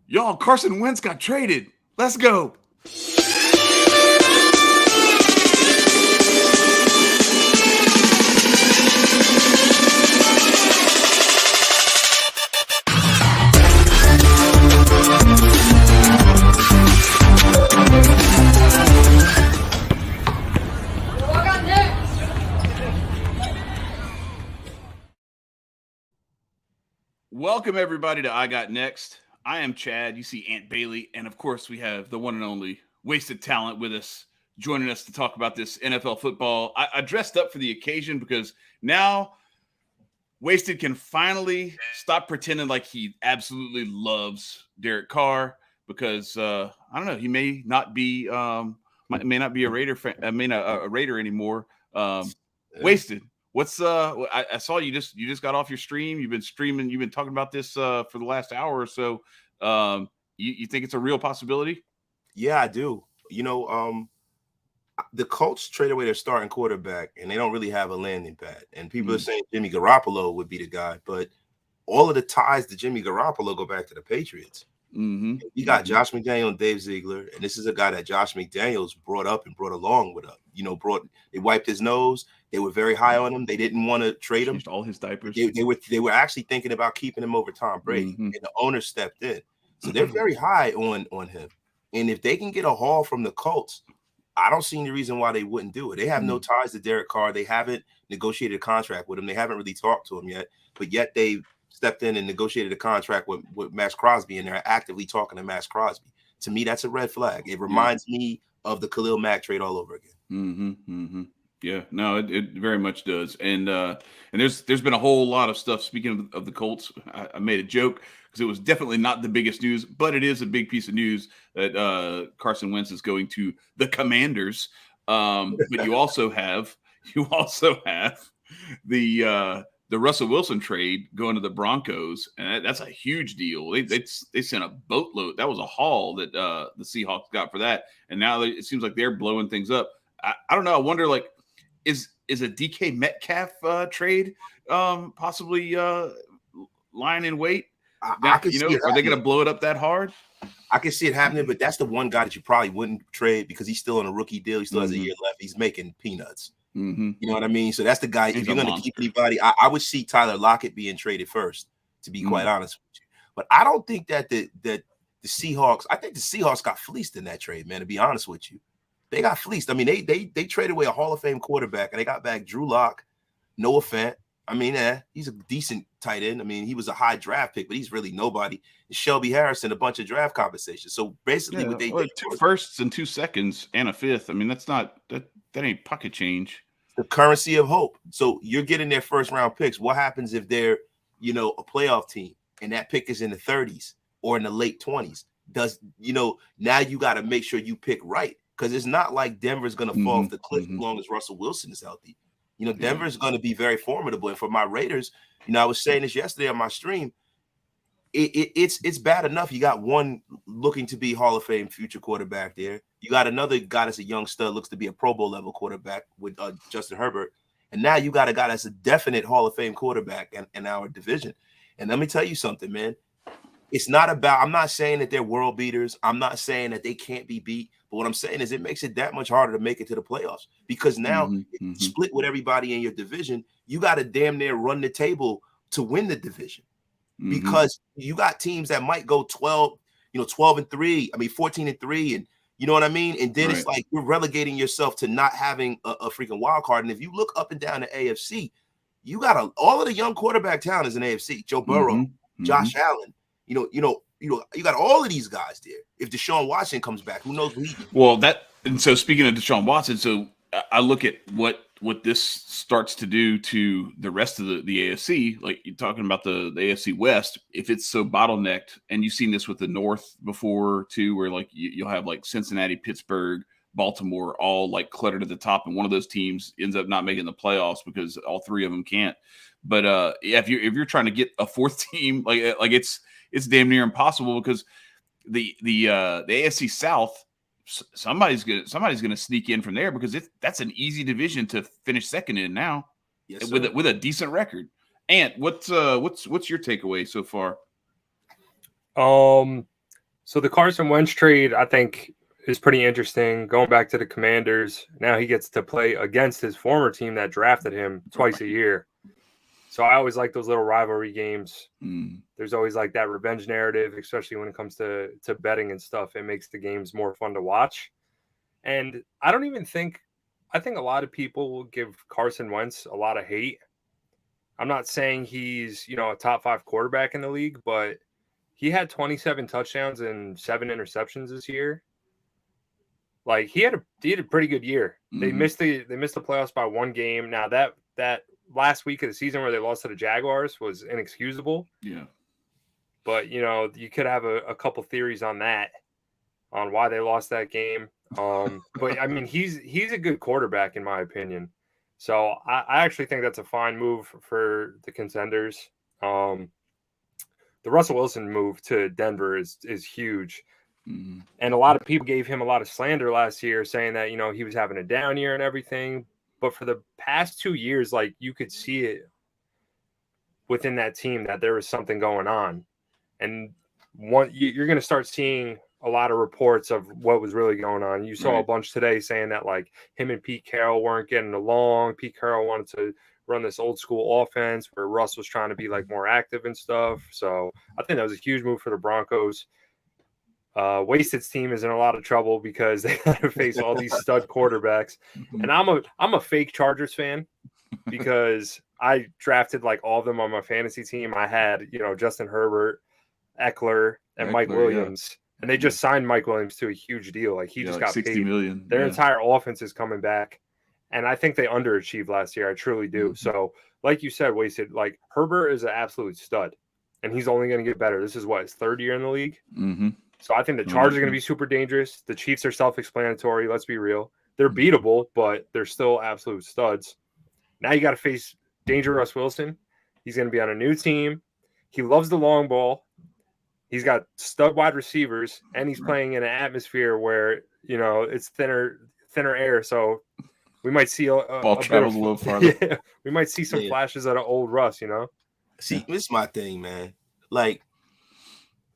Y'all, Carson Wentz got traded. Let's go. Welcome, everybody, to I Got Next. I am Chad. You see Aunt Bailey. And, of course, we have the one and only Wasted Talent with us, joining us to talk about this NFL football. I dressed up for the occasion because now Wasted can finally stop pretending like he absolutely loves Derek Carr because, I don't know, he may not be may not be a Raider fan, a Raider anymore. Wasted. What's I saw you just got off your stream. You've been streaming. You've been talking about this for the last hour or so. You think it's a real possibility? Yeah, I do. The Colts trade away their starting quarterback, and they don't really have a landing pad. And people are saying Jimmy Garoppolo would be the guy, but all of the ties to Jimmy Garoppolo go back to the Patriots. Mm-hmm. You got Josh McDaniel and Dave Ziegler, and this is a guy that Josh McDaniels brought up and brought along with him. They wiped his nose. They were very high on him. They didn't want to trade him. All his diapers. They were actually thinking about keeping him over Tom Brady, and the owner stepped in. So they're very high on him. And if they can get a haul from the Colts, I don't see any reason why they wouldn't do it. They have no ties to Derek Carr. They haven't negotiated a contract with him. They haven't really talked to him yet, but yet they stepped in and negotiated a contract with Max Crosby, and they're actively talking to Max Crosby. To me, that's a red flag. It reminds me of the Khalil Mack trade all over again. Yeah, no, it very much does. And there's been a whole lot of stuff. Speaking of the Colts, I made a joke because it was definitely not the biggest news, but it is a big piece of news that Carson Wentz is going to the Commanders. But you also have the Russell Wilson trade going to the Broncos, and that's a huge deal. They sent a boatload. That was a haul that the Seahawks got for that, and now it seems like they're blowing things up. I don't know. I wonder, like, is a DK Metcalf trade possibly lying in wait? Now, are they going to blow it up that hard? I can see it happening, but that's the one guy that you probably wouldn't trade because he's still on a rookie deal. He still has a year left. He's making peanuts. You know what I mean? So that's the guy. If you're going to keep anybody, I would see Tyler Lockett being traded first, to be quite honest with you. But I don't think that the Seahawks. I think the Seahawks got fleeced in that trade, man. To be honest with you, they got fleeced. I mean, they traded away a Hall of Fame quarterback, and they got back Drew Lock, Noah Fant. I mean, he's a decent tight end. I mean, he was a high draft pick, but he's really nobody. And Shelby Harrison, a bunch of draft compensation. So basically, what they did, 2 firsts and 2 seconds and a fifth. I mean, that's not that ain't pocket change. The currency of hope. So you're getting their first round picks. What happens if they're, a playoff team and that pick is in the 30s or in the late 20s? Now you got to make sure you pick right, because it's not like Denver's going to fall off the cliff as long as Russell Wilson is healthy. Denver's going to be very formidable. And for my Raiders, I was saying this yesterday on my stream, it's bad enough you got one looking to be Hall of Fame future quarterback there. You got another guy that's a young stud, looks to be a Pro Bowl level quarterback with Justin Herbert. And now you got a guy that's a definite Hall of Fame quarterback in our division. And let me tell you something, man. It's not about – I'm not saying that they're world beaters. I'm not saying that they can't be beat. But what I'm saying is it makes it that much harder to make it to the playoffs, because now if you split with everybody in your division, you got to damn near run the table to win the division, because you got teams that might go 12 and 3. I mean, 14 and 3. And you know what I mean? And then it's like you're relegating yourself to not having a freaking wild card. And if you look up and down the AFC, you got all of the young quarterback talent is in AFC. Joe Burrow, Josh Allen, you got all of these guys there. If Deshaun Watson comes back, who knows what he can do? Well, and so speaking of Deshaun Watson, so I look at what this starts to do to the rest of the AFC. Like, you're talking about the AFC West, if it's so bottlenecked, and you've seen this with the North before too, where like you'll have like Cincinnati, Pittsburgh, Baltimore, all like cluttered at the top, and one of those teams ends up not making the playoffs because all 3 of them can't. But if you're trying to get a 4th team, like it's damn near impossible, because the AFC South, somebody's gonna sneak in from there, because that's an easy division to finish second in now, with a decent record. And what's your takeaway so far? So the Carson Wentz trade, I think, is pretty interesting. Going back to the Commanders, now he gets to play against his former team that drafted him twice a year. So I always like those little rivalry games. There's always like that revenge narrative, especially when it comes to betting and stuff. It makes the games more fun to watch. And I think a lot of people will give Carson Wentz a lot of hate. I'm not saying he's, a top 5 quarterback in the league, but he had 27 touchdowns and 7 interceptions this year. Like he had a pretty good year. They missed the playoffs by 1 game. Now that last week of the season where they lost to the Jaguars was inexcusable. Yeah. But you could have a couple theories on that, on why they lost that game. But I mean, he's a good quarterback in my opinion. So I actually think that's a fine move for the contenders. The Russell Wilson move to Denver is huge. And a lot of people gave him a lot of slander last year, saying that, he was having a down year and everything. But for the past 2 years, like you could see it within that team that there was something going on. And you're going to start seeing a lot of reports of what was really going on. You saw a bunch today saying that like him and Pete Carroll weren't getting along. Pete Carroll wanted to run this old school offense where Russ was trying to be like more active and stuff. So I think that was a huge move for the Broncos. Wasted's team is in a lot of trouble because they had to face all these stud quarterbacks. And I'm a fake Chargers fan because I drafted like all of them on my fantasy team. I had, Justin Herbert, Eckler, and Mike Williams. Yeah. And they just signed Mike Williams to a huge deal. Like he just got $60 paid. million. Their entire offense is coming back. And I think they underachieved last year. I truly do. So like you said, Wasted, like Herbert is an absolute stud. And he's only going to get better. This is his 3rd year in the league. So I think the Chargers are going to be super dangerous. The Chiefs are self-explanatory. Let's be real. They're beatable, but they're still absolute studs. Now you got to face Dangerous Wilson. He's going to be on a new team. He loves the long ball. He's got stud wide receivers, and he's playing in an atmosphere where, it's thinner air. So we might see ball travels a little farther. Yeah, we might see some flashes out of old Russ, See, this is my thing, man. Like,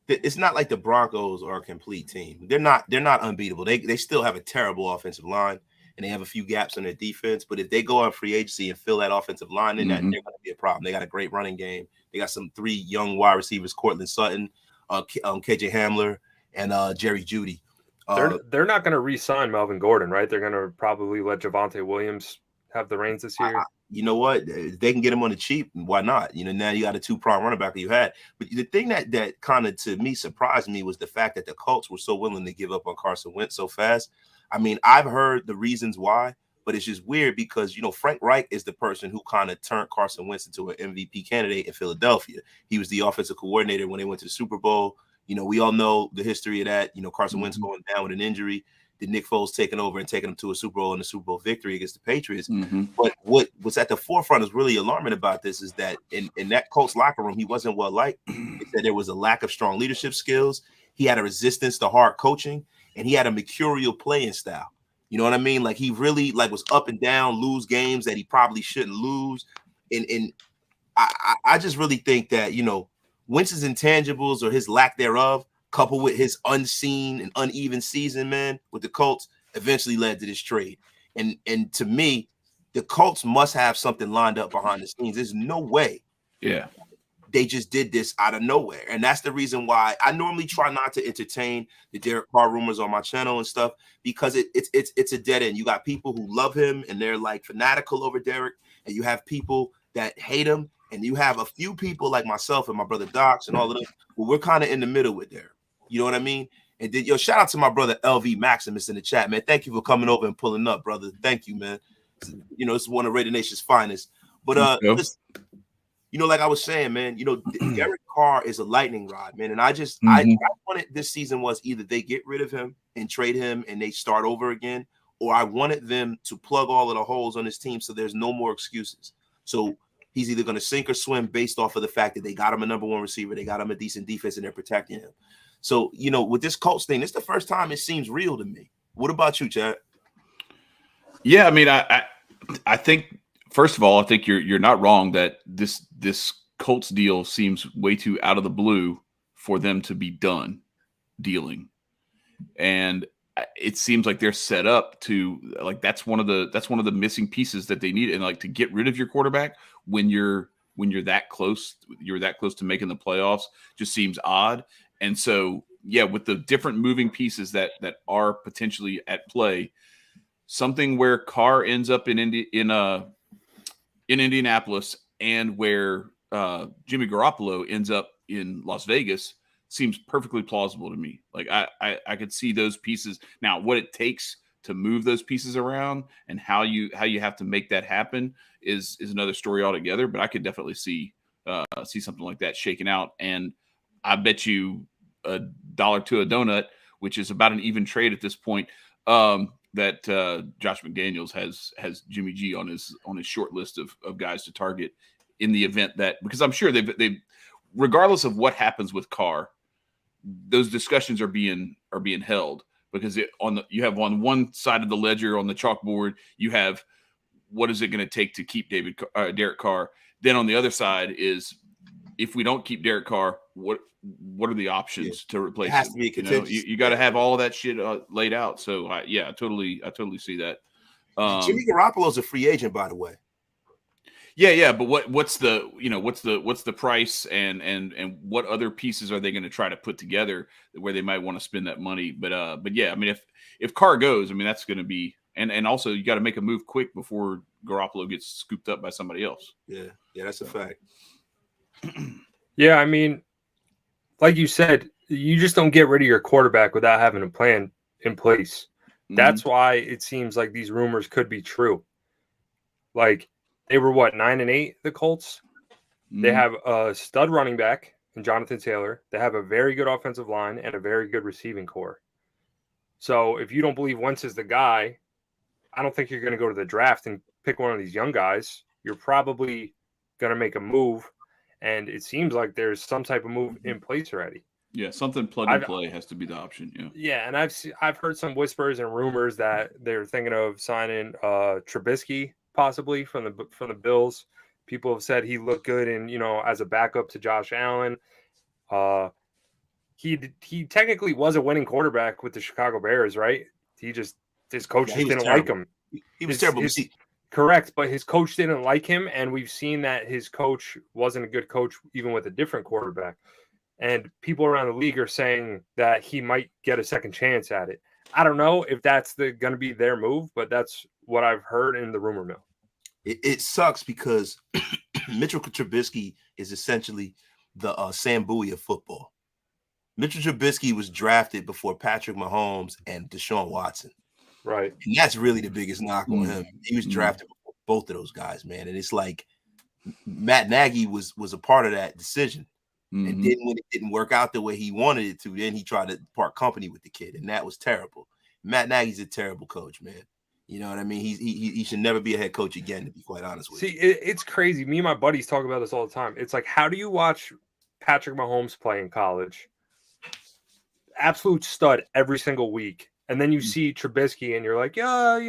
it's not like the Broncos are a complete team. They're not unbeatable. They still have a terrible offensive line, and they have a few gaps on their defense. But if they go on free agency and fill that offensive line, then they're going to be a problem. They got a great running game. They got some 3 young wide receivers: Cortland Sutton, KJ Hamler, and Jerry Jeudy. They're not going to re-sign Melvin Gordon, right? They're going to probably let Javonte Williams have the reins this year. You know what? They can get him on the cheap. Why not? Now you got a 2-prong running back that you had. But the thing that kind of, to me, surprised me was the fact that the Colts were so willing to give up on Carson Wentz so fast. I mean, I've heard the reasons why, but it's just weird because, Frank Reich is the person who kind of turned Carson Wentz into an MVP candidate in Philadelphia. He was the offensive coordinator when they went to the Super Bowl. We all know the history of that. Carson Wentz going down with an injury. Did Nick Foles taking over and taking him to a Super Bowl and a Super Bowl victory against the Patriots. But what's at the forefront is really alarming about this is that in that Colts locker room, he wasn't well liked. He said there was a lack of strong leadership skills. He had a resistance to hard coaching, and he had a mercurial playing style. You know what I mean? Like he really was up and down, lose games that he probably shouldn't lose. And I just really think that, Wentz's intangibles or his lack thereof, coupled with his unseen and uneven season, man, with the Colts, eventually led to this trade. And to me, the Colts must have something lined up behind the scenes. There's no way. Yeah. They just did this out of nowhere. And that's the reason why I normally try not to entertain the Derek Carr rumors on my channel and stuff, because it's a dead end. You got people who love him and they're like fanatical over Derek, and you have people that hate him, and you have a few people like myself and my brother Docs and all of them who we're kind of in the middle with Derek. You know what I mean? And then, shout out to my brother LV Maximus in the chat, man. Thank you for coming over and pulling up, brother. Thank you, man. It's one of Raider Nation's finest. But listen, like I was saying, man, Derek Carr is a lightning rod, man. And I wanted this season was either they get rid of him and trade him and they start over again, or I wanted them to plug all of the holes on his team so there's no more excuses. So he's either going to sink or swim based off of the fact that they got him a number 1 receiver, they got him a decent defense, and they're protecting him. So, with this Colts thing, it's the first time it seems real to me. What about you, Chad? Yeah, I mean, I think, first of all, I think you're not wrong that this Colts deal seems way too out of the blue for them to be done. dealing, and it seems like they're set up to like that's one of the missing pieces that they need, and like to get rid of your quarterback when you're that close to making the playoffs just seems odd. And so yeah, with the different moving pieces that are potentially at play, something where Carr ends up in Indianapolis and where Jimmy Garoppolo ends up in Las Vegas seems perfectly plausible to me. Like I could see those pieces. Now, what it takes to move those pieces around and how you have to make that happen is another story altogether. But I could definitely see something like that shaking out. And I bet you $1 to a donut, which is about an even trade at this point, that Josh McDaniels has Jimmy G on his short list of guys to target in the event that, because I'm sure they regardless of what happens with Carr, those discussions are being held, because you have on one side of the ledger on the chalkboard, you have what is it going to take to keep Derek Carr. Then on the other side is, if we don't keep Derek Carr, what are the options to replace him? It has to be a contingency. You got to have all of that shit laid out. So I totally see that. Jimmy Garoppolo's a free agent, by the way. Yeah, but what's the price and what other pieces are they going to try to put together where they might want to spend that money? But yeah, I mean, if Carr goes, I mean, that's going to be, and also you got to make a move quick before Garoppolo gets scooped up by somebody else. Yeah, that's a fact. Yeah, I mean, like you said, you just don't get rid of your quarterback without having a plan in place. Mm-hmm. That's why it seems like these rumors could be true. Like, they were 9-8, the Colts. Mm-hmm. They have a stud running back in Jonathan Taylor. They have a very good offensive line and a very good receiving core. So if you don't believe Wentz is the guy, I don't think you're going to go to the draft and pick one of these young guys. You're probably going to make a move, and it seems like there's some type of move in place already. Yeah, something plug and play has to be the option. Yeah, and I've heard some whispers and rumors that they're thinking of signing Trubisky possibly from the Bills. People have said he looked good as a backup to Josh Allen. He technically was a winning quarterback with the Chicago Bears, right? His coach just didn't like him. He was terrible. Correct, but his coach didn't like him, and we've seen that his coach wasn't a good coach even with a different quarterback. And people around the league are saying that he might get a second chance at it. I don't know if that's going to be their move, but that's what I've heard in the rumor mill. It sucks because Mitchell Trubisky is essentially the Sam Bowie of football. Mitchell Trubisky was drafted before Patrick Mahomes and Deshaun Watson. Right. And that's really the biggest knock on him. He was drafted before both of those guys, man. And it's like Matt Nagy was a part of that decision. Mm-hmm. And then when it didn't work out the way he wanted it to, then he tried to part company with the kid, and that was terrible. Matt Nagy's a terrible coach, man. You know what I mean? He should never be a head coach again, to be quite honest with you. See, it's crazy. Me and my buddies talk about this all the time. It's like, how do you watch Patrick Mahomes play in college? Absolute stud every single week. And then you see Trubisky and you're like, yeah,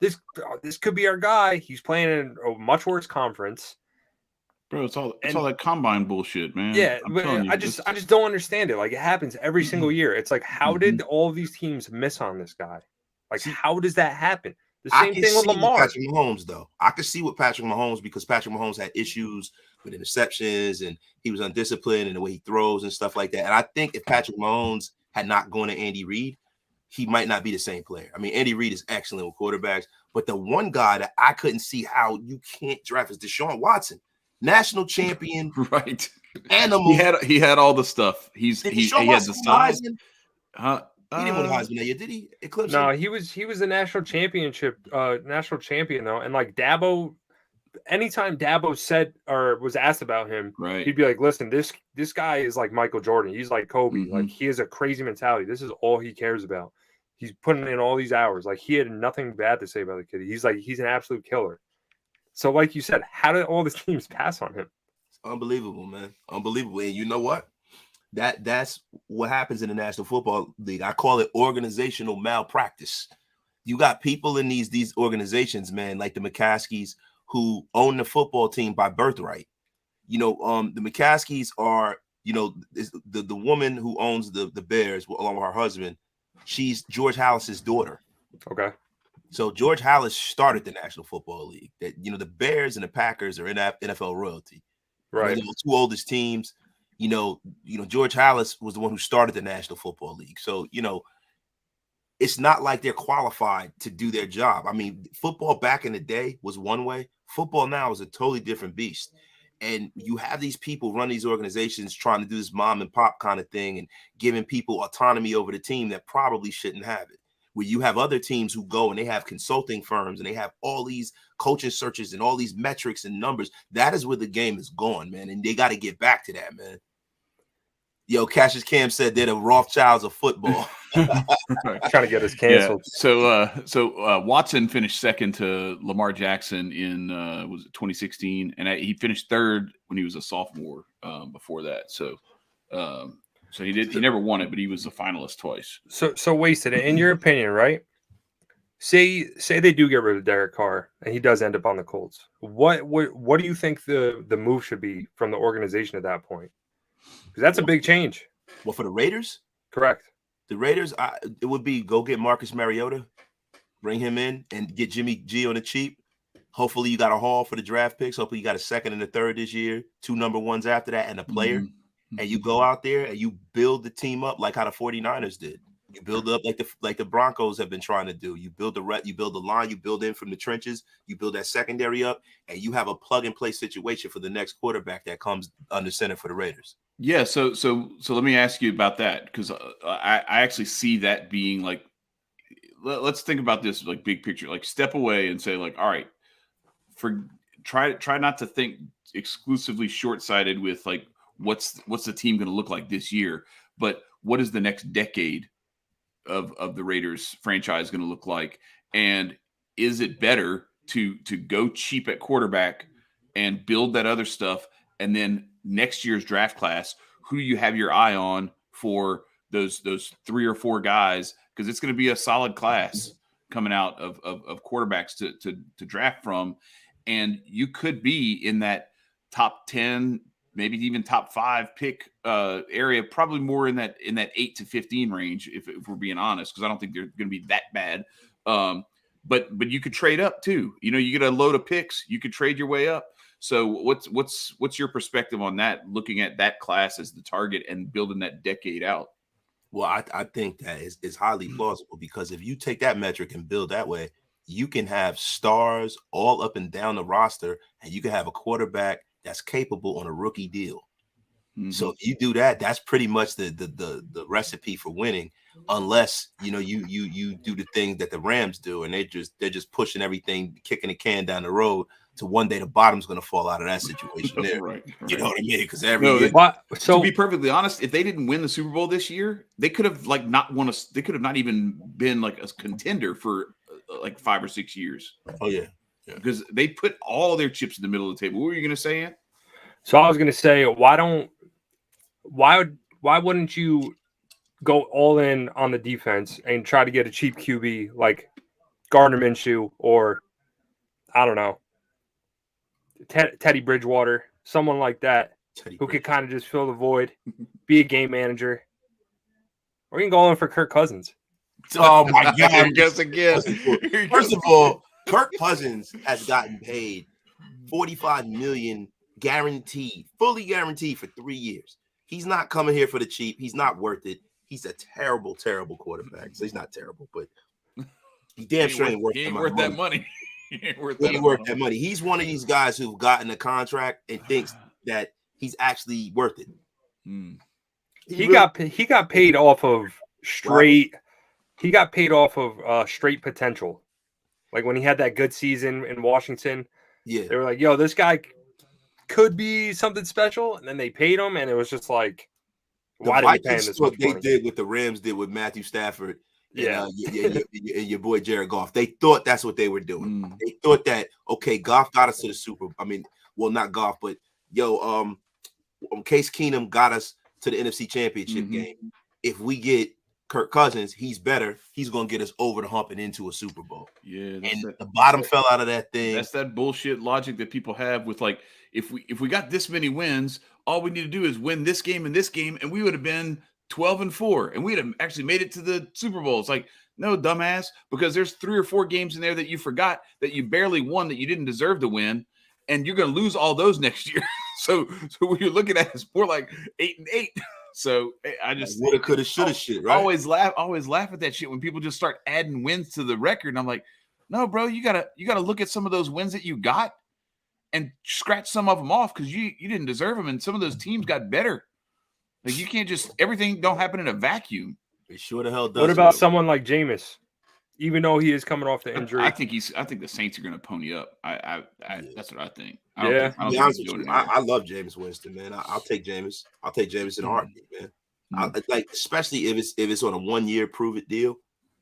this could be our guy. He's playing in a much worse conference. Bro, it's all that combine bullshit, man. Yeah, but I just don't understand it. Like, it happens every single year. It's like, how did all of these teams miss on this guy? Like, how does that happen? The same thing with Lamar. Patrick Mahomes, though. I could see with Patrick Mahomes because Patrick Mahomes had issues with interceptions and he was undisciplined in the way he throws and stuff like that. And I think if Patrick Mahomes had not gone to Andy Reid, he might not be the same player. I mean, Andy Reid is excellent with quarterbacks, but the one guy that I couldn't see how you can't draft is Deshaun Watson. National champion, right? Animal. He had all the stuff. He had the size. He didn't win Heisman that year, did he? Eclipse? No, he was the national champion though. And like Dabo, anytime Dabo said or was asked about him, right, he'd be like, "Listen, this guy is like Michael Jordan. He's like Kobe. Mm-hmm. Like, he has a crazy mentality. This is all he cares about. He's putting in all these hours. Like, he had nothing bad to say about the kid. He's an absolute killer." So, like you said, how did all the teams pass on him? It's unbelievable, man. Unbelievable. And you know what? That's what happens in the National Football League. I call it organizational malpractice. You got people in these organizations, man, like the McCaskies, who own the football team by birthright. The McCaskies are, the woman who owns the Bears, along with her husband, she's George Halas's daughter. Okay. So George Halas started the National Football League. That the Bears and the Packers are in NFL royalty. Right. The two oldest teams. George Halas was the one who started the National Football League. So it's not like they're qualified to do their job. I mean, football back in the day was one way. Football now is a totally different beast. And you have these people run these organizations trying to do this mom and pop kind of thing and giving people autonomy over the team that probably shouldn't have it. Where you have other teams who go and they have consulting firms and they have all these coaching searches and all these metrics and numbers. That is where the game is going, man. And they got to get back to that, man. Yo, Cassius Cam said they're the Rothschilds of football. Trying to get us canceled. Yeah. So Watson finished second to Lamar Jackson in was it 2016, and he finished third when he was a sophomore before that. So he never won it, but he was a finalist twice. So Wasted, in your opinion, right? Say they do get rid of Derek Carr and he does end up on the Colts. What do you think the move should be from the organization at that point? Because that's a big change. Well, for the Raiders? Correct. The Raiders, it would be go get Marcus Mariota, bring him in, and get Jimmy G on the cheap. Hopefully you got a haul for the draft picks. Hopefully you got a second and a third this year, 2 number ones after that, and a player. Mm-hmm. And you go out there and you build the team up like how the 49ers did. You build up like the Broncos have been trying to do. You build the line, you build in from the trenches, you build that secondary up, and you have a plug-and-play situation for the next quarterback that comes under center for the Raiders. Yeah, so let me ask you about that, because I actually see that being like, let's think about this like big picture, like step away and say like, all right, try not to think exclusively short-sighted with like what's the team going to look like this year, but what is the next decade of the Raiders franchise going to look like, and is it better to go cheap at quarterback and build that other stuff, and then next year's draft class, who do you have your eye on for those 3 or 4 guys? Because it's going to be a solid class coming out of quarterbacks to draft from, and you could be in that top 10, maybe even top 5 pick area, probably more in that 8 to 15 range, if we're being honest, because I don't think they're going to be that bad. But you could trade up too. You get a load of picks, you could trade your way up. So what's your perspective on that, looking at that class as the target and building that decade out? Well, I think that is highly plausible, because if you take that metric and build that way, you can have stars all up and down the roster, and you can have a quarterback that's capable on a rookie deal. Mm-hmm. So if you do that, that's pretty much the recipe for winning, unless you do the things that the Rams do, and they're just pushing everything, kicking the can down the road to one day the bottom's going to fall out of that situation there. Right. You know what I mean? Because year, to be perfectly honest, if they didn't win the Super Bowl this year, they could have they could have not even been like a contender for like 5 or 6 years. Oh yeah. Because they put all their chips in the middle of the table. What were you going to say, Ant? So I was going to say, why wouldn't you go all in on the defense and try to get a cheap QB like Gardner Minshew, or I don't know, Teddy Bridgewater, someone like that, who could kind of just fill the void, be a game manager, or you can go all in for Kirk Cousins. Oh my God! I guess again. First of all, Kirk Cousins has gotten paid $45 million guaranteed, fully guaranteed for 3 years. He's not coming here for the cheap. He's not worth it. He's a terrible, terrible quarterback. So he's not terrible, but he damn sure ain't worth that money. He ain't worth that money. He's one of these guys who've gotten a contract and thinks that he's actually worth it. He got paid off of straight. He got paid off of straight potential. Like when he had that good season in Washington, they were like, "Yo, this guy could be something special," and then they paid him, and it was just like, "Why did we pay him this much money?" They did what the Rams did with Matthew Stafford. And your boy Jared Goff. They thought that's what they were doing. They thought that, okay, Goff got us to the Super. I mean, well, not Goff, but Case Keenum got us to the NFC Championship game. If we get Kirk Cousins, he's better. He's going to get us over the hump and into a Super Bowl. Yeah, and the bottom fell out of that thing. That's that bullshit logic that people have with like, if we got this many wins, all we need to do is win this game and this game, and we would have been 12-4, and we'd have actually made it to the Super Bowl. It's like, no, dumbass, because there's 3 or 4 games in there that you forgot that you barely won, that you didn't deserve to win, and you're going to lose all those next year. So what you're looking at is more like 8-8. So I just woulda, coulda, shoulda shit, right? Always laugh at that shit when people just start adding wins to the record. And I'm like, no, bro, you gotta look at some of those wins that you got and scratch some of them off because you didn't deserve them, and some of those teams got better. Like, you can't just, everything don't happen in a vacuum. It sure the hell does. What about someone like Jameis? Even though he is coming off the injury, I think the Saints are going to pony up. That's what I think. I love Jameis Winston, man. I'll take Jameis. I'll take Jameis in a heartbeat, man. Like, especially if it's on a 1-year prove it deal,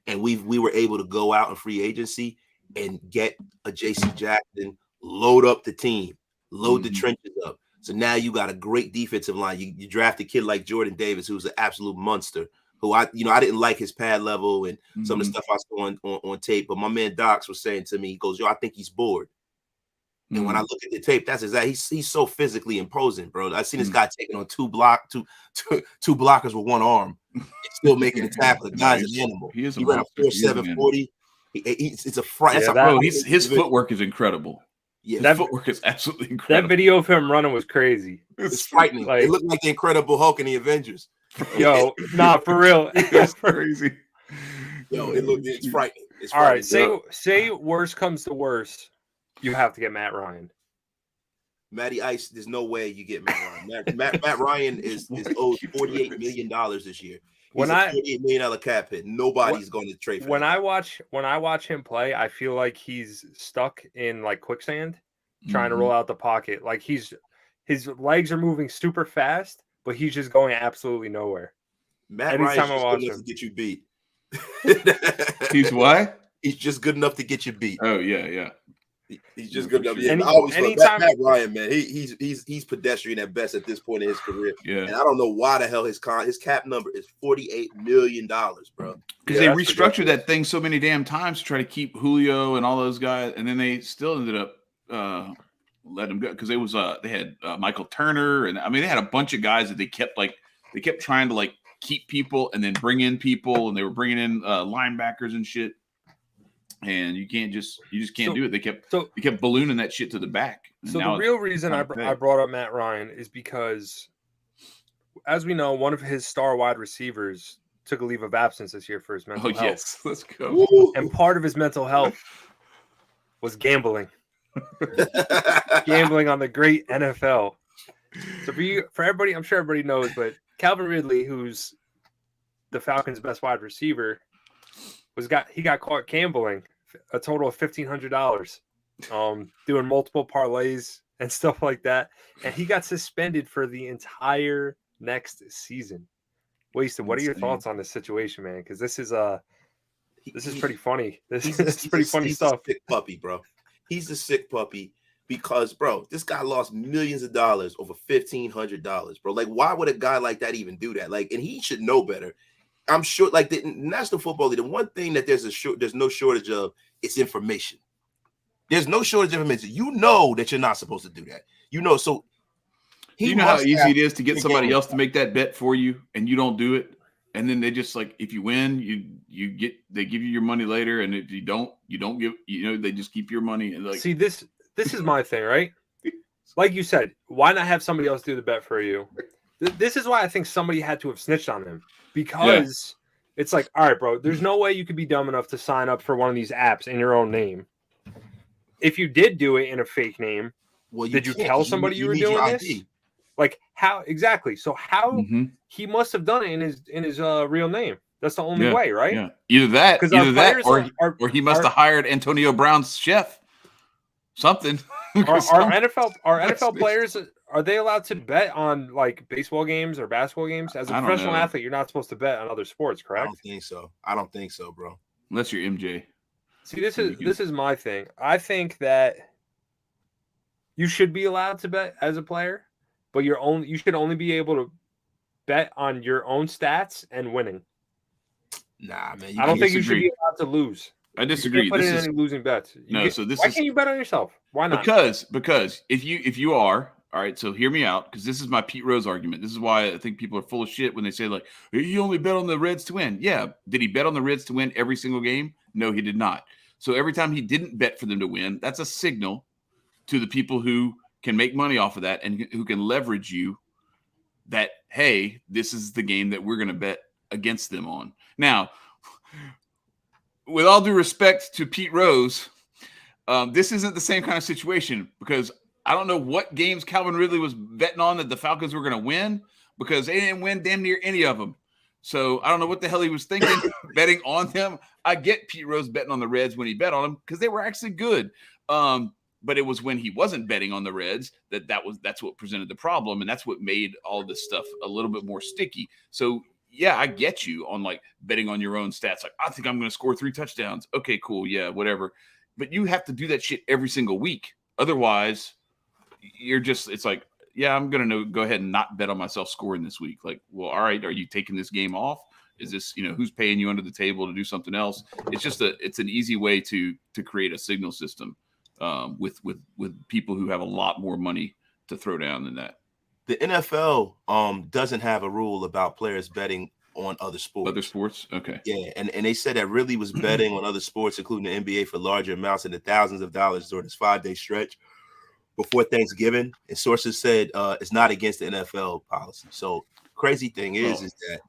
and we were able to go out in free agency and get a J.C. Jackson, load up the team, load the trenches up. So now you got a great defensive line. You draft a kid like Jordan Davis, who's an absolute monster. Who I didn't like his pad level and some of the stuff I saw on tape, but my man Docs was saying to me, he goes, "Yo, I think he's bored." And when I look at the tape, that's exactly, he's so physically imposing, bro. I seen this guy taking on two blockers with one arm, and still making a tackle. The guy's an animal. He ran a 4.7 40. It's a front. Bro, his footwork is incredible. Yeah, that footwork is absolutely incredible. That video of him running was crazy. It's frightening. It looked like the Incredible Hulk in the Avengers. Yo, nah, for real. It's crazy. Yo, it's frightening. It's all right, say worst comes to worst, you have to get Matt Ryan. Matty Ice, there's no way you get Matt Ryan. Matt Ryan is owed $48 million this year. He's a $48 million cap hit. Nobody's going to trade for him. When I watch him play, I feel like he's stuck in like quicksand, trying to roll out the pocket. Like his legs are moving super fast, but he's just going absolutely nowhere. Matt Ryan's just good enough to get you beat. He's what? He's just good enough to get you beat. Oh yeah. He's just good enough. Yeah, I always love Matt Ryan, man. He's pedestrian at best at this point in his career. Yeah, and I don't know why the hell his cap number is $48 million, bro. Because they restructured that thing so many damn times to try to keep Julio and all those guys, and then they still ended up letting him go because they had Michael Turner, and I mean they had a bunch of guys that they kept trying to like keep people and then bring in people, and they were bringing in linebackers and shit. And you just can't do it. They kept ballooning that shit to the back. So the real reason I brought up Matt Ryan is because, as we know, one of his star wide receivers took a leave of absence this year for his mental health. Yes, let's go. Woo! And part of his mental health was gambling. Gambling on the great NFL. So for everybody, I'm sure everybody knows, but Calvin Ridley, who's the Falcons' best wide receiver, he got caught gambling a total of $1,500, doing multiple parlays and stuff like that, and he got suspended for the entire next season. Wasted. What are your thoughts on this situation, man? Because this is pretty funny. This is pretty funny stuff. He's a sick puppy, bro. He's a sick puppy because, bro, this guy lost millions of dollars over $1,500, bro. Like, why would a guy like that even do that? Like, and he should know better. I'm sure, like the National Football League, the one thing that there's no shortage of is information. There's no shortage of information. You know that you're not supposed to do that. You know, so you know how easy it is to get somebody else to make that bet for you, and you don't do it, and then they just like, if you win, they give you your money later, and if you don't give, they just keep your money. And like, see, this is my thing, right? Like you said, why not have somebody else do the bet for you? This is why I think somebody had to have snitched on him. Because it's like, all right, bro, there's no way you could be dumb enough to sign up for one of these apps in your own name. If you did do it in a fake name, did you tell somebody you were doing this? Like, how exactly? So how he must have done it in his real name. That's the only way, right? Yeah. Either that, or he must have hired Antonio Brown's chef. Something. Are NFL players, are they allowed to bet on like baseball games or basketball games? As a professional athlete, you're not supposed to bet on other sports, correct? I don't think so, bro. Unless you're MJ. See, this is my thing. I think that you should be allowed to bet as a player, but you should only be able to bet on your own stats and winning. Nah, man. I don't think you should be allowed to lose. I disagree. You can't put in any losing bets. Why can't you bet on yourself? Why not? Because if you are, all right, so hear me out, because this is my Pete Rose argument. This is why I think people are full of shit when they say, like, he only bet on the Reds to win. Yeah. Did he bet on the Reds to win every single game? No, he did not. So every time he didn't bet for them to win, that's a signal to the people who can make money off of that and who can leverage you that, hey, this is the game that we're going to bet against them on. Now, with all due respect to Pete Rose, this isn't the same kind of situation, because I don't know what games Calvin Ridley was betting on that the Falcons were going to win, because they didn't win damn near any of them. So I don't know what the hell he was thinking betting on them. I get Pete Rose betting on the Reds when he bet on them because they were actually good. But it was when he wasn't betting on the Reds that's what presented the problem, and that's what made all this stuff a little bit more sticky. So yeah, I get you on like betting on your own stats. Like, I think I'm going to score 3 touchdowns. Okay, cool, yeah, whatever. But you have to do that shit every single week. Otherwise, it's like, yeah, I'm going to go ahead and not bet on myself scoring this week. Like, well, all right, are you taking this game off? Is this, who's paying you under the table to do something else? It's just it's an easy way to create a signal system with people who have a lot more money to throw down than that. The NFL doesn't have a rule about players betting on other sports. Other sports? Okay. Yeah, and they said that Ridley was betting on other sports, including the NBA, for larger amounts into thousands of dollars during this 5-day stretch before Thanksgiving. And sources said it's not against the NFL policy. So crazy thing is that,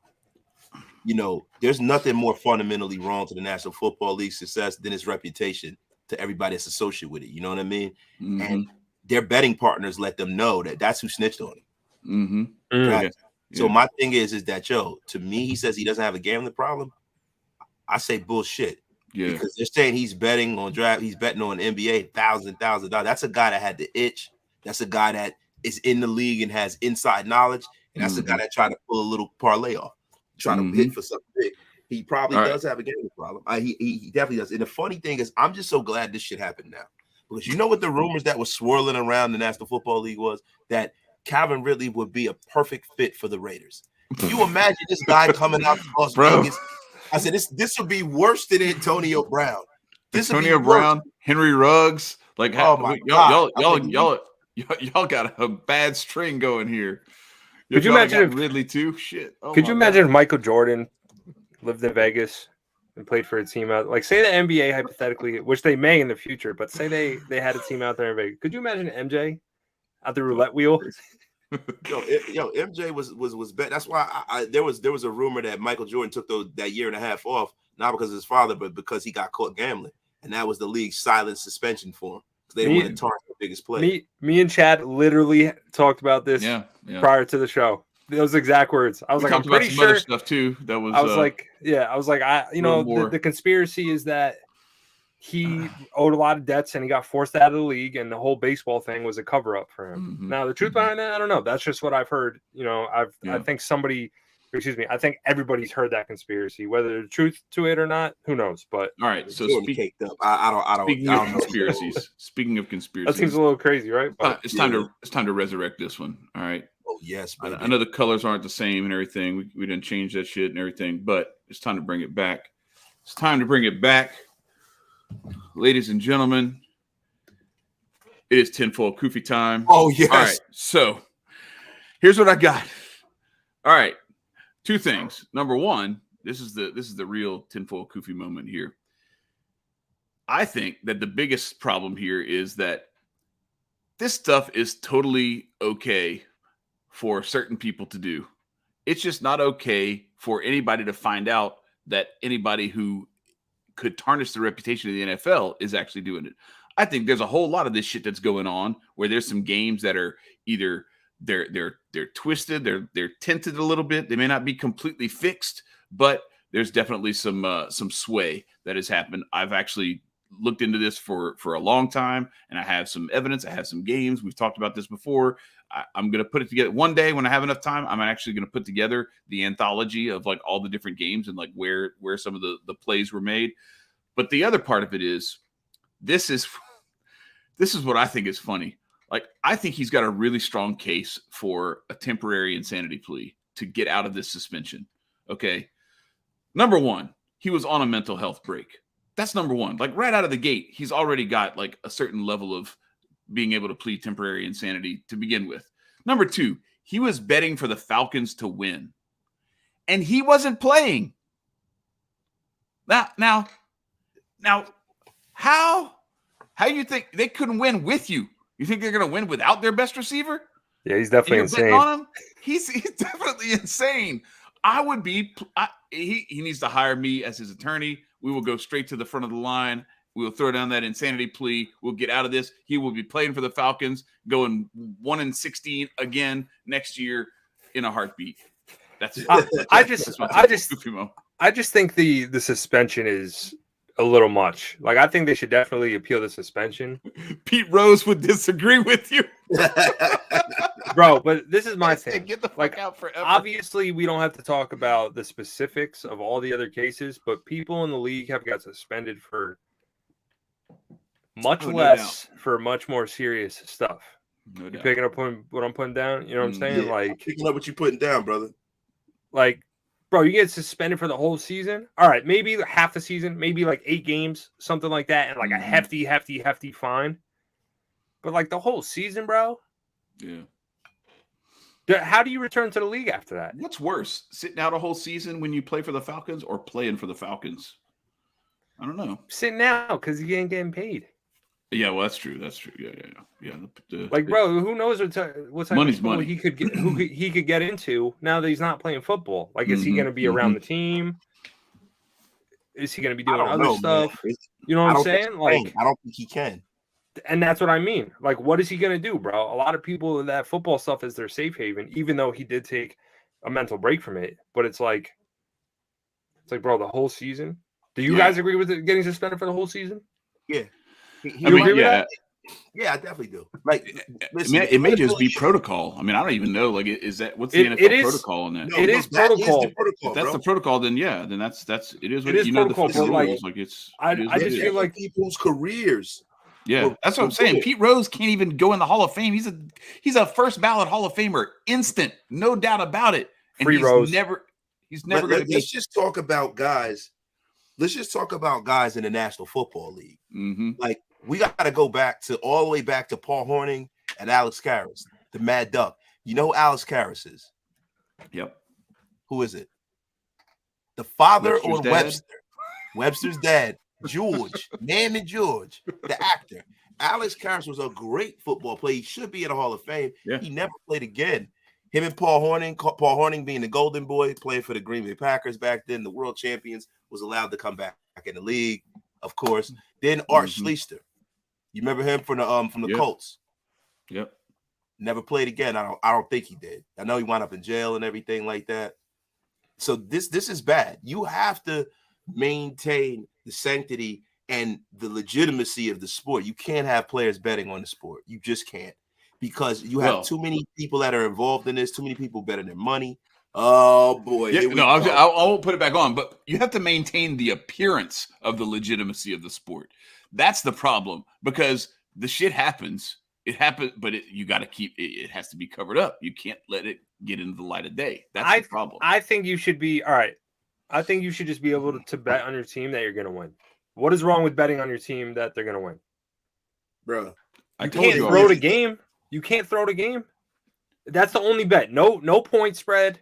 there's nothing more fundamentally wrong to the National Football League's success than its reputation to everybody that's associated with it. You know what I mean? Mm-hmm. And their betting partners let them know that that's who snitched on him. Mm-hmm. Right? Yeah. So my thing is that, to me, he says he doesn't have a gambling problem. I say bullshit. Yeah. Because they're saying he's betting on draft, he's betting on NBA thousands and thousands of dollars. That's a guy that had the itch. That's a guy that is in the league and has inside knowledge. And that's a guy that tried to pull a little parlay off, trying to hit for something big. He probably does have a gambling problem. He definitely does. And the funny thing is, I'm just so glad this shit happened now. Because you know what the rumors that was swirling around the National Football League was? That Calvin Ridley would be a perfect fit for the Raiders. Can you imagine this guy coming out to Las Vegas? I said, this would be worse than Antonio Brown. Antonio Brown, Henry Ruggs. Like, y'all got a bad string going here. Could you imagine if Ridley too? Shit. Could you imagine if Michael Jordan lived in Vegas and played for a team out? Like, say the NBA hypothetically, which they may in the future, but say they had a team out there in Vegas. Could you imagine MJ at the roulette wheel? MJ was bet. That's why there was a rumor that Michael Jordan took that year and a half off, not because of his father, but because he got caught gambling, and that was the league's silent suspension for him. They didn't want to target the biggest player. Me and Chad literally talked about this prior to the show. Those exact words. I was like, I'm pretty sure. Other stuff too. That was. I was the conspiracy is that he owed a lot of debts and he got forced out of the league, and the whole baseball thing was a cover up for him. Mm-hmm. Now, the truth behind that, I don't know. That's just what I've heard. I think everybody's heard that conspiracy. Whether there's truth to it or not, who knows? But all right. So caked up. I don't. Speaking of conspiracies, that seems a little crazy, right? But, it's time to resurrect this one. All right. Oh yes, baby. I know the colors aren't the same and everything. We didn't change that shit and everything, but it's time to bring it back. It's time to bring it back, ladies and gentlemen. It is tinfoil Koofy time. Oh yes. All right. So here's what I got. All right. 2 things. Number one, this is the real tinfoil Koofy moment here. I think that the biggest problem here is that this stuff is totally okay for certain people to do. It's just not okay for anybody to find out that anybody who could tarnish the reputation of the NFL is actually doing it. I think there's a whole lot of this shit that's going on where there's some games that are either they're twisted, they're tinted a little bit. They may not be completely fixed, but there's definitely some sway that has happened. I've actually looked into this for a long time, and I have some evidence. I have some games. We've talked about this before. I'm going to put it together one day when I have enough time. I'm actually going to put together the anthology of like all the different games and like where some of the plays were made. But the other part of it is this is what I think is funny. Like, I think he's got a really strong case for a temporary insanity plea to get out of this suspension. Okay. Number one, he was on a mental health break. That's number one. Like right out of the gate, he's already got like a certain level of being able to plead temporary insanity to begin with. Number two, he was betting for the Falcons to win, and he wasn't playing. Now, how you think they couldn't win with you? You think they're going to win without their best receiver? Yeah, he's definitely insane. On him? He's definitely insane. I would be. He needs to hire me as his attorney. We will go straight to the front of the line. We will throw down that insanity plea. We'll get out of this. He will be playing for the Falcons, going 1-16 again next year in a heartbeat. That's it. I just think the suspension is a little much. Like, I think they should definitely appeal the suspension. Pete Rose would disagree with you. Bro, but this is my thing. Get the fuck out forever. Obviously, we don't have to talk about the specifics of all the other cases, but people in the league have got suspended for much less for much more serious stuff. No doubt. You picking up what I'm putting down? You know what I'm saying? Yeah, like picking up what you're putting down, brother. Like, bro, you get suspended for the whole season. All right, maybe half the season, maybe like 8 games, something like that, and like a hefty fine. But like the whole season, bro. Yeah. How do you return to the league after that? What's worse, sitting out a whole season when you play for the Falcons or playing for the Falcons? I don't know. Sitting out because you ain't getting paid. Yeah, well, that's true. That's true. Yeah. Like, bro, who knows what type money's of money. he could get, he could get into now that he's not playing football. Like, is he going to be around the team? Is he going to be doing other stuff? Man. You know what I'm saying? Like, I don't think he can. And that's what I mean. Like, what is he going to do, bro? A lot of people, that football stuff is their safe haven, even though he did take a mental break from it. But it's like, bro, the whole season. Do you guys agree with it getting suspended for the whole season? Yeah. You agree with that? Yeah, I definitely do. Like, listen, it may just be protocol. I mean, I don't even know. Like, is that what's the NFL protocol on that? No, it is protocol. If that's the protocol, then that's it is what it is you know. Protocol, The rules, like it's. I just feel like people's careers. Yeah, that's what I'm saying. Pete Rose can't even go in the Hall of Fame. He's a first ballot Hall of Famer, instant, no doubt about it. And Free Rose. He's never going to be. Let's just talk about guys. Let's just talk about guys in the National Football League. Mm-hmm. Like, we got to go all the way back to Paul Hornung and Alex Karras, the Mad Duck. You know who Alex Karras is? Yep. Who is it? The father Webster's or dad? Webster? Webster's dad. George, Naaman George, the actor. Alex Karras was a great football player. He should be in the Hall of Fame. Yeah. He never played again. Him and Paul Hornung being the golden boy, playing for the Green Bay Packers back then, the world champions, was allowed to come back in the league, of course. Then Art Schlichter. You remember him from the Colts? Yep. Never played again. I don't think he did. I know he wound up in jail and everything like that. So this is bad. You have to maintain the sanctity and the legitimacy of the sport. You can't have players betting on the sport. You just can't, because you have too many people that are involved in this. Too many people betting their money. Oh boy! Yeah, I won't put it back on, but you have to maintain the appearance of the legitimacy of the sport. That's the problem, because the shit happens. It happens, but you got to keep it. It has to be covered up. You can't let it get into the light of day. That's the problem. I think you should be all right. I think you should just be able to bet on your team that you're going to win. What is wrong with betting on your team that they're going to win? Bro, You can't throw the game. You can't throw the game. That's the only bet. No point spread.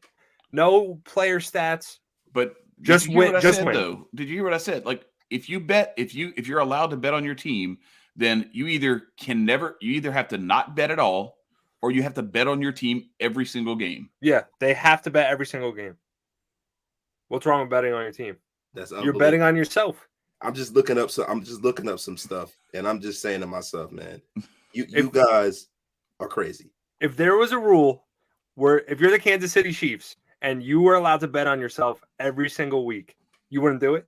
No player stats. But just win. Just win. Though, did you hear what I said? Like, if you're allowed to bet on your team, then you either have to not bet at all, or you have to bet on your team every single game. Yeah, they have to bet every single game. What's wrong with betting on your team? You're betting on yourself. I'm just looking up some stuff, and I'm just saying to myself, man, you guys are crazy. If there was a rule where if you're the Kansas City Chiefs and you were allowed to bet on yourself every single week, you wouldn't do it?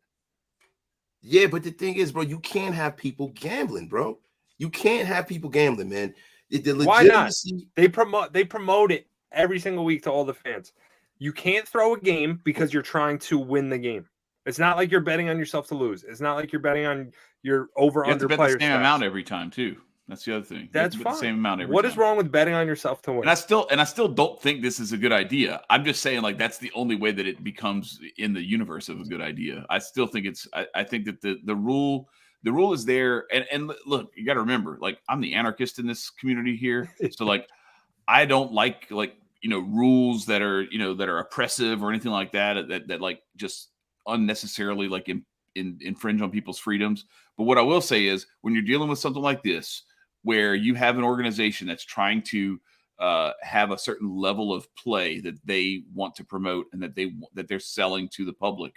Yeah, but the thing is, bro, you can't have people gambling, bro. You can't have people gambling, man. Why not? They promote it every single week to all the fans. You can't throw a game because you're trying to win the game. It's not like you're betting on yourself to lose. It's not like you're betting on your over-under players. You have to bet the same amount every time, too. That's the other thing. That's fine. fine. The same amount every What time. is wrong with betting on yourself to win? And I still don't think this is a good idea. I'm just saying, like, that's the only way that it becomes in the universe of a good idea. I still think I think that the rule is there. And look, you got to remember, like, I'm the anarchist in this community here. So, like, I don't like rules that are oppressive or anything like that like just unnecessarily like infringe on people's freedoms. But what I will say is, when you're dealing with something like this, where you have an organization that's trying to have a certain level of play that they want to promote and that they're selling to the public,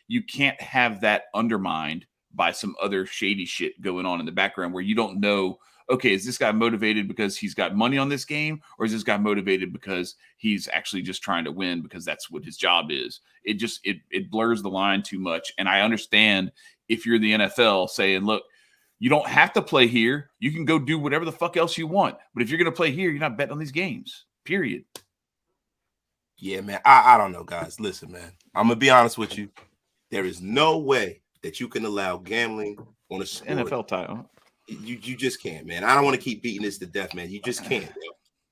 you can't have that undermined by some other shady shit going on in the background where you don't know, okay, is this guy motivated because he's got money on this game, or is this guy motivated because he's actually just trying to win because that's what his job is? It blurs the line too much. And I understand if you're the NFL saying, look, you don't have to play here. You can go do whatever the fuck else you want. But if you're going to play here, you're not betting on these games, period. Yeah, man. I don't know, guys. Listen, man. I'm going to be honest with you. There is no way that you can allow gambling on a sport. NFL title. You just can't, man. I don't want to keep beating this to death, man. You just can't. Bro.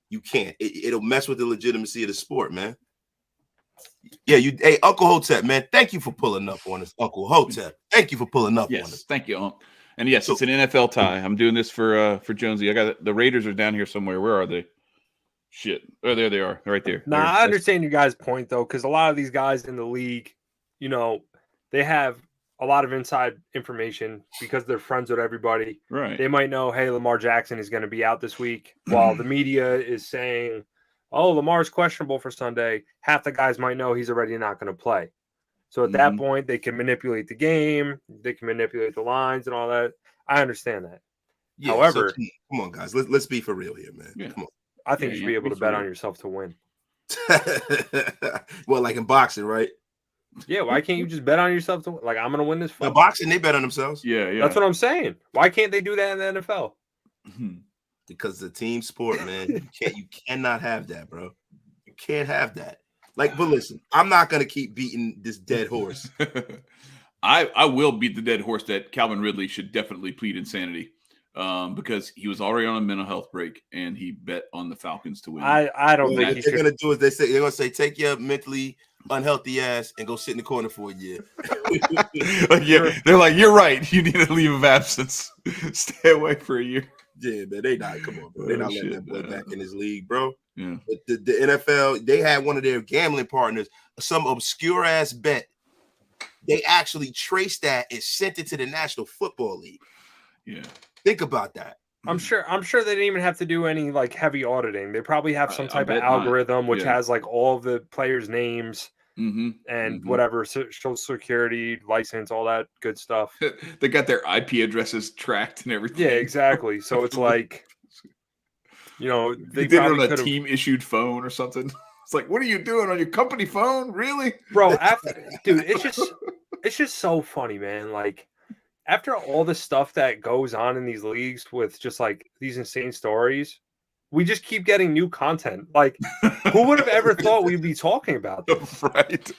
You can't. It'll mess with the legitimacy of the sport, man. Yeah, hey, Uncle Hotep, man. Thank you for pulling up on us, Uncle Hotep. Thank you for pulling up on us. Thank you, Uncle. And yes, it's an NFL tie. I'm doing this for Jonesy. I got the Raiders are down here somewhere. Where are they? Shit. Oh, there they are. They're right there. Nah, I understand you guys' point though, because a lot of these guys in the league, they have a lot of inside information because they're friends with everybody. Right. They might know, hey, Lamar Jackson is going to be out this week, while the media is saying, oh, Lamar's questionable for Sunday. Half the guys might know he's already not going to play. So at that point, they can manipulate the game. They can manipulate the lines and all that. I understand that. Yeah, however, come on, guys. Let's be for real here, man. Yeah. Come on. I think you should be able to bet on yourself to win. Well, like in boxing, right? Yeah, why can't you just bet on yourself to win? Like, I'm going to win this fight. Now, boxing, they bet on themselves. Yeah. That's what I'm saying. Why can't they do that in the NFL? Because it's a team sport, man. You cannot have that, bro. You can't have that. Like, but listen, I'm not gonna keep beating this dead horse. I will beat the dead horse that Calvin Ridley should definitely plead insanity, because he was already on a mental health break and he bet on the Falcons to win. I don't think what they're gonna do is they're gonna say, take your mentally unhealthy ass and go sit in the corner for a year. They're like, you're right. You need a leave of absence. Stay away for a year. Yeah, man, they not. Come on, bro. They're not letting that boy back in his league, bro. Yeah. But the NFL, they had one of their gambling partners, some obscure ass bet. They actually traced that and sent it to the National Football League. Yeah. Think about that. I'm sure they didn't even have to do any like heavy auditing. They probably have some type of algorithm which has like all of the players' names and whatever, social security, license, all that good stuff. They got their IP addresses tracked and everything. Yeah, exactly. So it's like, they did it on probably a team issued phone or something. It's like, what are you doing on your company phone? Really, bro? Dude, it's just so funny, man. Like, after all the stuff that goes on in these leagues with just like these insane stories, we just keep getting new content. Like, who would have ever thought we'd be talking about this? Right.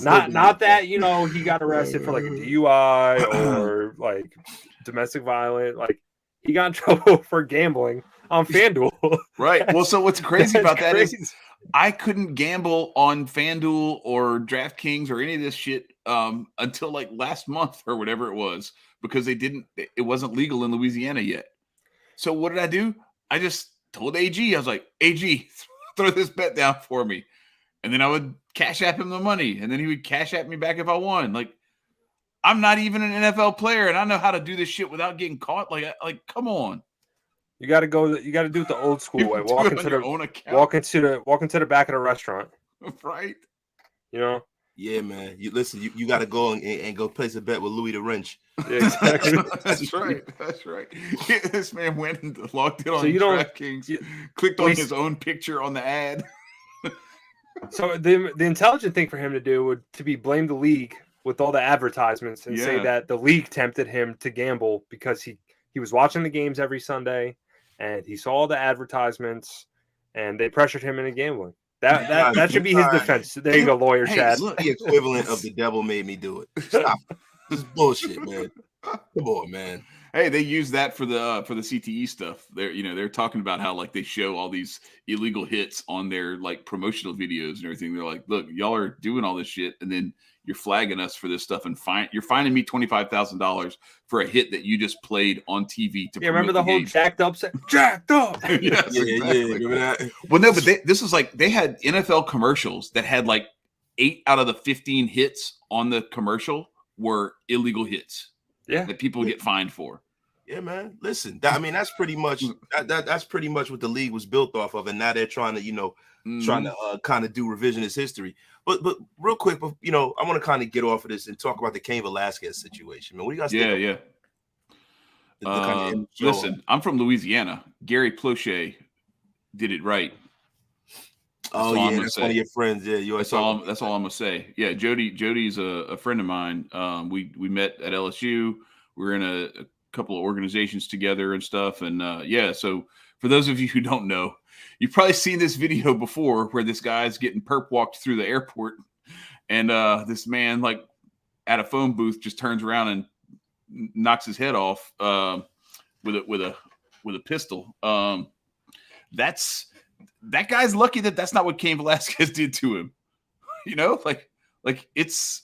Not that, he got arrested for like a DUI or like domestic violence. Like, he got in trouble for gambling on FanDuel. Right. Well, so what's crazy about that is I couldn't gamble on FanDuel or DraftKings or any of this shit until like last month or whatever it was, because it wasn't legal in Louisiana yet. So what did I do? I just told AG, I was like, AG, throw this bet down for me. And then I would cash app him the money, and then he would cash app me back if I won. Like, I'm not even an NFL player, and I know how to do this shit without getting caught. Like come on. You got to do it the old school way. Walk into the back of the restaurant. Right. Yeah, man. You got to go and go place a bet with Louis the Wrench. Yeah, exactly. That's right. Yeah, this man went and logged in on DraftKings, clicked on his own picture on the ad. So the intelligent thing for him to do would to be blame the league with all the advertisements and say that the league tempted him to gamble because he was watching the games every Sunday and he saw the advertisements and they pressured him into gambling. That should be his defense. There you go, lawyer Chad. Look, the equivalent of the devil made me do it. Stop. This is bullshit, man. Come on, man. Hey, they use that for the CTE stuff. They're talking about how like they show all these illegal hits on their like promotional videos and everything. They're like, look, y'all are doing all this shit, and then you're flagging us for this stuff, and you're fining me $25,000 for a hit that you just played on TV to. Yeah, remember the whole game. Jacked Up set? Jacked Up. Yes, Yeah, exactly. remember that? Well, no, but this was like they had NFL commercials that had like 8 out of the 15 hits on the commercial were illegal hits. Yeah, that people get fined for. Yeah, man. Listen, that's pretty much that's pretty much what the league was built off of, and now they're trying to, trying to kind of do revisionist history. But real quick, I want to kind of get off of this and talk about the Cain Velasquez situation, man. What do you guys think? Yeah. Listen, I'm from Louisiana. Gary Plauché did it right. Oh yeah, that's one of your friends. Yeah, that's all I'm gonna say. Yeah, Jody's a friend of mine. We met at LSU. We were in a couple of organizations together and stuff. And so for those of you who don't know, you've probably seen this video before where this guy's getting perp walked through the airport, and this man like at a phone booth just turns around and knocks his head off with a pistol. That guy's lucky that's not what Cain Velasquez did to him. Like it's.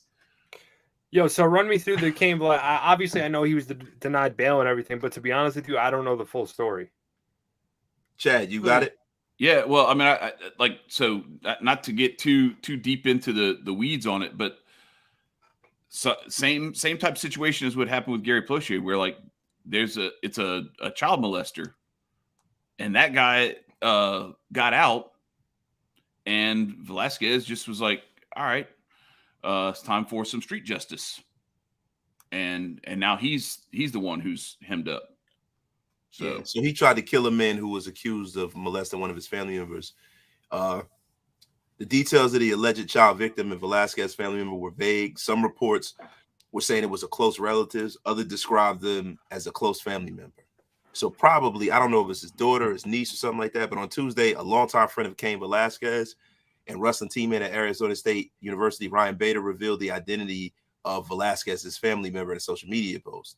Yo, so run me through the Cain Velasquez. Obviously, I know he was denied bail and everything, but to be honest with you, I don't know the full story. Chad, you got it? Yeah, well, I mean, I like, so not to get too deep into the weeds on it, but so same type of situation as what happened with Gary Plauché, where like it's a child molester, and that guy got out, and Velasquez just was like, all right, it's time for some street justice, and now he's the one who's hemmed up. So he tried to kill a man who was accused of molesting one of his family members. The details of the alleged child victim and Velasquez family member were vague. Some reports were saying it was a close relative. Others described them as a close family member. So probably, I don't know if it's his daughter, his niece, or something like that. But on Tuesday, a longtime friend of Cain Velasquez and wrestling teammate at Arizona State University, Ryan Bader, revealed the identity of Velasquez's family member in a social media post.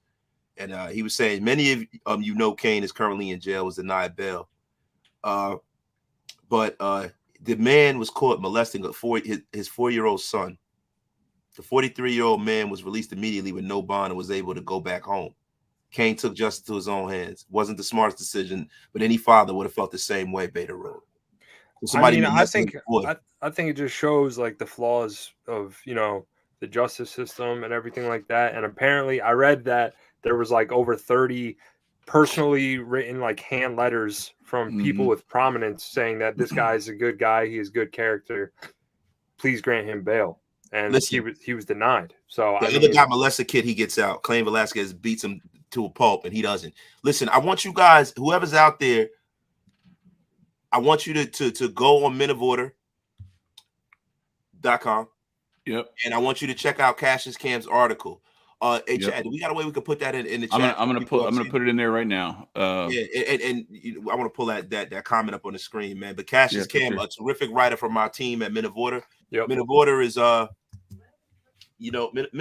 And he was saying, many of Cain is currently in jail, was denied bail. But the man was caught molesting his 4-year-old son. The 43-year-old man was released immediately with no bond and was able to go back home. Cain took justice to his own hands. Wasn't the smartest decision, but any father would have felt the same way, Bader wrote. I think it just shows like the flaws of, the justice system and everything like that. And apparently I read that there was like over 30 personally written like hand letters from people with prominence saying that this guy is a good guy. He has good character. Please grant him bail. And listen, he was denied. So the other guy molested kid, he gets out. Cain Velasquez beats him to a pulp and he doesn't. Listen, I want you guys, whoever's out there, I want you to go on menoforder.com. Yep. And I want you to check out Cassius Cam's article. Hey, Chad, do we got a way we could put that in the chat? I'm gonna put it in there right now. I want to pull that comment up on the screen, man. But Cassius Cam, a terrific writer from our team at Men of Order. Yep. Men of Order is Men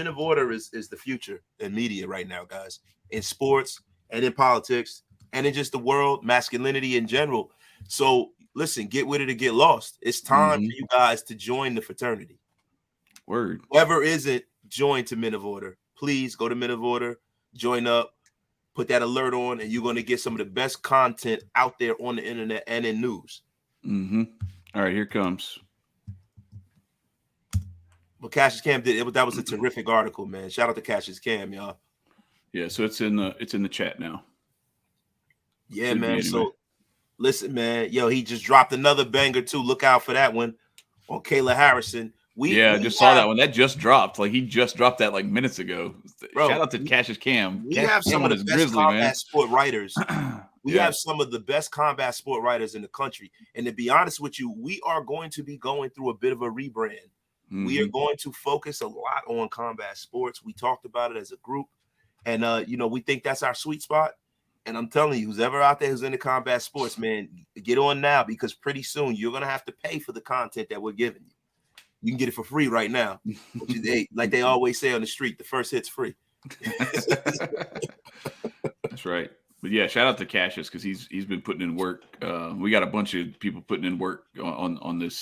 of Order is the future in media right now, guys, in sports and in politics and in just the world, masculinity in general. So listen, get with it or get lost. It's time for you guys to join the fraternity. Word. Whoever isn't joined to Men of Order, please go to Men of Order, join up, put that alert on, and you're going to get some of the best content out there on the internet and in news. All right, here comes. But Cassius Cam did it. That was a terrific article, man. Shout out to Cassius Cam, y'all. Yeah, so it's in the chat now. Yeah, man. Anyway. So listen, man. Yo, he just dropped another banger too. Look out for that one on Kayla Harrison. I just saw that one. That just dropped. Like he just dropped that like minutes ago. Bro, shout out to Cassius Cam. We have some of the best combat sport writers. We have some of the best combat sport writers in the country. And to be honest with you, we are going to be going through a bit of a rebrand. We are going to focus a lot on combat sports. We talked about it as a group. And we think that's our sweet spot. And I'm telling you, who's ever out there who's into combat sports, man, get on now, because pretty soon you're gonna have to pay for the content that we're giving you. You can get it for free right now. Like they always say on the street, the first hit's free. That's right. But yeah, shout out to Cassius because he's been putting in work. We got a bunch of people putting in work on this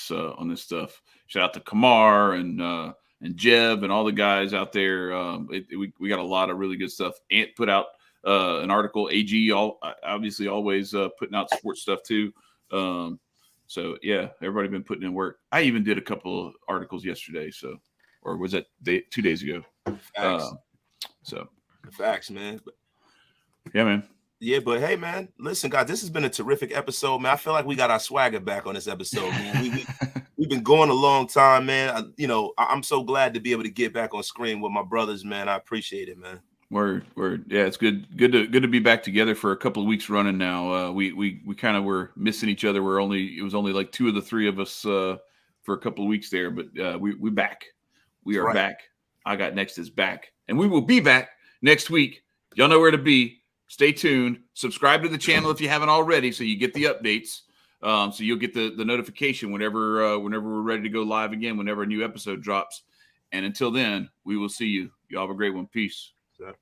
stuff. Shout out to Kamar and Jeb and all the guys out there. We got a lot of really good stuff. Ant put out an article. AG obviously always putting out sports stuff too. So yeah, everybody been putting in work. I even did a couple of articles yesterday. Or was that 2 days ago? Facts. Facts, man. Yeah, man. Yeah, but hey, man, listen, guys, this has been a terrific episode, man. I feel like we got our swagger back on this episode, man. We've been going a long time, man. I'm so glad to be able to get back on screen with my brothers, man. I appreciate it, man. Word. Yeah, it's good to be back together for a couple of weeks running now. We kind of were missing each other. It was only like 2 of the 3 of us for a couple of weeks there, but we back. We are back. I Got Next is back, and we will be back next week. Y'all know where to be. Stay tuned. Subscribe to the channel if you haven't already, so you get the updates. So you'll get the notification whenever we're ready to go live again, whenever a new episode drops. And until then, we will see you. Y'all have a great one. Peace. Sure.